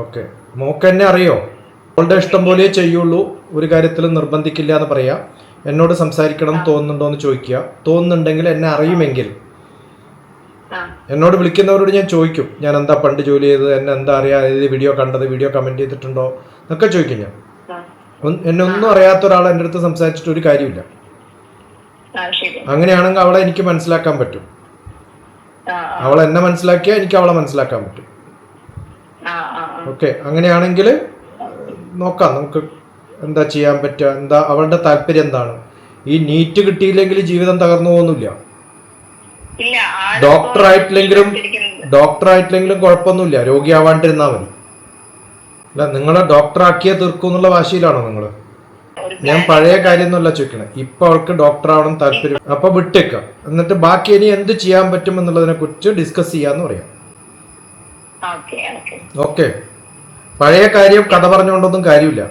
Okay, mock എന്നെ അറിയോ? അവളുടെ ഇഷ്ടം പോലെ ചെയ്യുള്ളൂ, ഒരു കാര്യത്തിലും നിർബന്ധിക്കില്ല എന്ന് പറയാം. എന്നോട് സംസാരിക്കണം തോന്നുന്നുണ്ടോ എന്ന് ചോദിക്കുക. തോന്നുന്നുണ്ടെങ്കിൽ എന്നെ അറിയുമെങ്കിൽ എന്നോട് വിളിക്കുന്നവരോട് ഞാൻ ചോദിക്കും, ഞാൻ എന്താ പണ്ട് ജോലി ചെയ്തത്, എന്നെ എന്താ അറിയാം, ഏത് വീഡിയോ കണ്ടത്, വീഡിയോ കമന്റ് ചെയ്തിട്ടുണ്ടോ എന്നൊക്കെ ചോദിക്കും. ഞാൻ എന്നെ ഒന്നും അറിയാത്ത ഒരാൾ എൻ്റെ അടുത്ത് സംസാരിച്ചിട്ട് ഒരു കാര്യമില്ല. അങ്ങനെയാണെങ്കിൽ അവളെ എനിക്ക് മനസ്സിലാക്കാൻ പറ്റും. അവളെ എന്നെ മനസ്സിലാക്കിയാൽ എനിക്ക് അവളെ മനസ്സിലാക്കാൻ പറ്റും. ഓക്കെ, അങ്ങനെയാണെങ്കിൽ നോക്കാം നമുക്ക് എന്താ ചെയ്യാൻ പറ്റുക, എന്താ അവളുടെ താല്പര്യം എന്താണ്. ഈ നീറ്റ് കിട്ടിയില്ലെങ്കിൽ ജീവിതം തകർന്നു പോകുന്നില്ല. ഡോക്ടറായിട്ടില്ലെങ്കിലും കുഴപ്പമൊന്നുമില്ല, രോഗിയാവാണ്ടിരുന്നാൽ മതി. അല്ല, നിങ്ങളെ ഡോക്ടറാക്കിയേ തീർക്കും എന്നുള്ള വാശിയിലാണോ നിങ്ങൾ? ഞാൻ പഴയ കാര്യമൊന്നുമല്ല ചോദിക്കണേ. ഇപ്പൊ അവൾക്ക് ഡോക്ടറാവണം താല്പര്യം, അപ്പൊ വിട്ടേക്കാം. എന്നിട്ട് ബാക്കി ഇനി എന്ത് ചെയ്യാൻ പറ്റും എന്നുള്ളതിനെ കുറിച്ച് ഡിസ്കസ് ചെയ്യാന്ന് പറയാം. ഓക്കെ, പഴയ കാര്യം കഥ പറഞ്ഞുകൊണ്ടൊന്നും കാര്യമില്ല.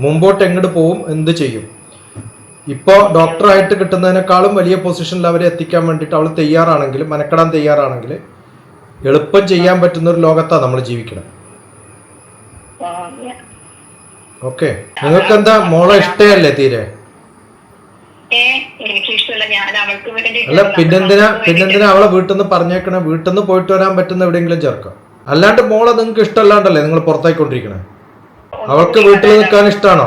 മുമ്പോട്ട് എങ്ങോട്ട് പോവും, എന്ത് ചെയ്യും. ഇപ്പോ ഡോക്ടറായിട്ട് കിട്ടുന്നതിനേക്കാളും വലിയ പൊസിഷനിൽ അവരെ എത്തിക്കാൻ വേണ്ടിയിട്ട് അവൾ തയ്യാറാണെങ്കിൽ, മെനക്കെടാൻ തയ്യാറാണെങ്കിൽ എളുപ്പം ചെയ്യാൻ പറ്റുന്ന ഒരു ലോകത്താണ് നമ്മൾ ജീവിക്കണം. ഓക്കെ, നിങ്ങൾക്ക് എന്താ മോളെ ഇഷ്ടമല്ലേ തീരെ? അല്ല, പിന്നെന്തിനാ അവളെ വീട്ടിൽ നിന്ന് പറഞ്ഞേക്കണേ? വീട്ടിൽ നിന്ന് പോയിട്ട് വരാൻ പറ്റുന്ന എവിടെയെങ്കിലും ചേർക്കാം. അല്ലാണ്ട് മോളെ നിങ്ങൾക്ക് ഇഷ്ടമല്ലാണ്ടല്ലേ നിങ്ങൾ പുറത്തായിക്കൊണ്ടിരിക്കണേ? അവൾക്ക് വീട്ടിൽ നിൽക്കാൻ ഇഷ്ടമാണോ?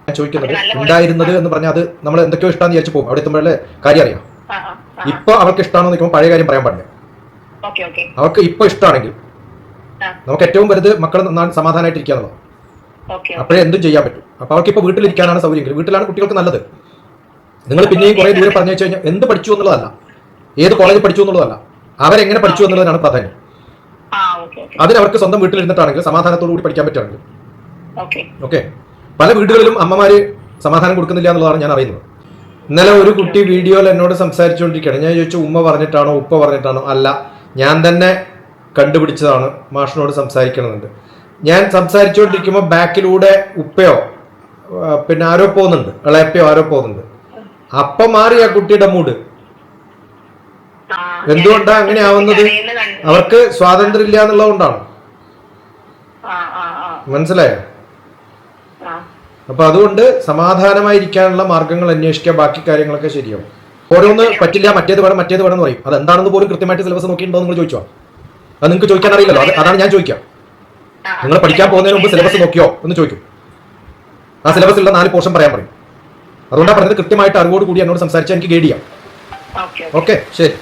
ഞാൻ ചോദിക്കുന്നത്, ഉണ്ടായിരുന്നത് എന്ന് പറഞ്ഞാൽ അത് നമ്മൾ എന്തൊക്കെയോ ഇഷ്ടമാണെന്ന് വിചാരിച്ചു പോകും. അവിടെ എത്തുമ്പോഴല്ലേ കാര്യം അറിയാം. ഇപ്പൊ അവൾക്ക് ഇഷ്ടമാണോ നിൽക്കുമ്പോൾ പഴയ കാര്യം പറയാൻ പാടില്ല. അവൾക്ക് ഇപ്പൊ ഇഷ്ടമാണെങ്കിൽ നമുക്ക് ഏറ്റവും വലുത് മക്കൾ സമാധാനമായിട്ടിരിക്കാന്നുള്ളത്. അപ്പോഴേ എന്തും ചെയ്യാൻ പറ്റും. അപ്പൊ അവർക്ക് ഇപ്പൊ വീട്ടിലിരിക്കാനാണ് സൗകര്യം. വീട്ടിലാണ് കുട്ടികൾക്ക് നല്ലത്. നിങ്ങൾ പിന്നെയും കുറെ ദൂരെ പറഞ്ഞു വെച്ച് കഴിഞ്ഞാൽ എന്ത് പഠിച്ചു എന്നുള്ളതല്ല, ഏത് കോളേജിൽ പഠിച്ചു എന്നുള്ളതല്ല, അവരെങ്ങനെ പഠിച്ചു എന്നുള്ളതാണ് പ്രാധാന്യം. അതിനവർക്ക് സ്വന്തം വീട്ടിലിരുന്നിട്ടാണെങ്കിൽ സമാധാനത്തോടു കൂടി പഠിക്കാൻ പറ്റുകയാണെങ്കിൽ. ഓക്കെ, പല വീടുകളിലും അമ്മമാര് സമാധാനം കൊടുക്കുന്നില്ല എന്നുള്ളതാണ് ഞാൻ അറിയുന്നത്. ഇന്നലെ ഒരു കുട്ടി വീഡിയോയിൽ എന്നോട് സംസാരിച്ചുകൊണ്ടിരിക്കുകയാണ്. ഞാൻ ചോദിച്ചു, ഉമ്മ പറഞ്ഞിട്ടാണോ ഉപ്പ പറഞ്ഞിട്ടാണോ? അല്ല, ഞാൻ തന്നെ കണ്ടുപിടിച്ചതാണ്, മാഷിനോട് സംസാരിക്കണമെന്നുണ്ട്. ഞാൻ സംസാരിച്ചുകൊണ്ടിരിക്കുമ്പോൾ ബാക്കിലൂടെ ഉപ്പയോ പിന്നെ ആരോ പോകുന്നുണ്ട്, ഇളയപ്പയോ ആരോ പോകുന്നുണ്ട്. അപ്പം മാറി ആ കുട്ടിയുടെ മൂഡ്. എന്തുകൊണ്ടാ അങ്ങനെ ആവുന്നത്? അവർക്ക് സ്വാതന്ത്ര്യം ഇല്ല എന്നുള്ളതുകൊണ്ടാണ്. മനസ്സിലായോ? അപ്പൊ അതുകൊണ്ട് സമാധാനമായിരിക്കാനുള്ള മാർഗങ്ങൾ അന്വേഷിക്കുക, ബാക്കി കാര്യങ്ങളൊക്കെ ശരിയാവും. ഓരോന്ന് പറ്റില്ല, മറ്റേത് വേണം എന്ന് പറയും. അത് എന്താണെന്ന് പോലും കൃത്യമായിട്ട് സിലബസ് നോക്കിയിട്ടുണ്ടോ നിങ്ങൾ ചോദിച്ചോ? അത് നിങ്ങൾക്ക് ചോദിക്കാൻ അറിയില്ലല്ലോ. അതാണ് ഞാൻ ചോദിക്കാം. നിങ്ങൾ പഠിക്കാൻ പോകുന്നതിന് മുമ്പ് സിലബസ് നോക്കിയോ എന്ന് ചോദിക്കും. ആ സിലബസിലുള്ള 4 പോർഷൻ പറയാൻ പറയും. അതുകൊണ്ടാണ് പറഞ്ഞത്, കൃത്യമായിട്ട് അറിവോട് കൂടി എന്നോട് സംസാരിച്ചാൽ എനിക്ക് ഗൈഡ് ചെയ്യാം. ഓക്കെ, ശരി.